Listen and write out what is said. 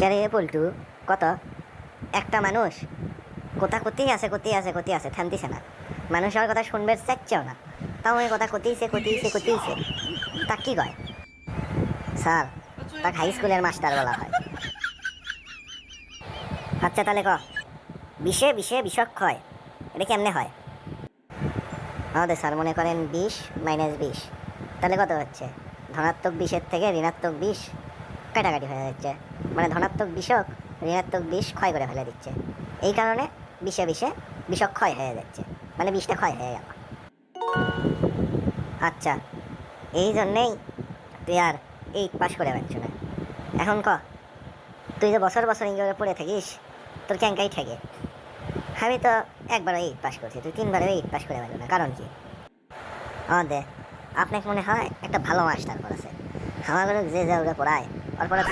ক্যারে পল্টু কত একটা মানুষ কোথায় আছে থামতিছে না। মানুষ আমার কথা শুনবে চাচ্ছেও না, তাও ওই কথা কতিছে তা কি কয় স্যার? তাকে হাই স্কুলের মাস্টার বলা হয়। আচ্ছা তাহলে বিশে বিশে বিষক্ষয় এটা কেমনে হয়? আমাদের স্যার মনে করেন 20 - 20, তাহলে কত হচ্ছে? ধনাত্মক 20-এর থেকে ঋণাত্মক 20 কাটাকাটি হয়ে যাচ্ছে, মানে ধনাত্মক বিষক ঋণাত্মক 20 ক্ষয় করে ফেলে দিচ্ছে। এই কারণে বিশে বিশে বিষক ক্ষয় হয়ে যাচ্ছে, মানে 20টা ক্ষয় হয়ে গেল। আচ্ছা, এই জন্যেই তুই আর 8 পাস করে পাচ্ছ না। এখন তুই যে বছর বছর ইংরেজি পড়ে থাকিস, তোর ক্যাঙ্কাই ঠেকে। আমি তো একবারও 8 পাস করছি, তুই 3বারও 8 পাস করে পারল না, কারণ কি? আমাদের আপনাকে মনে হয় একটা ভালো মাস্টার করেছে। আমার যে যা ওরা পড়ায় ওর পড়া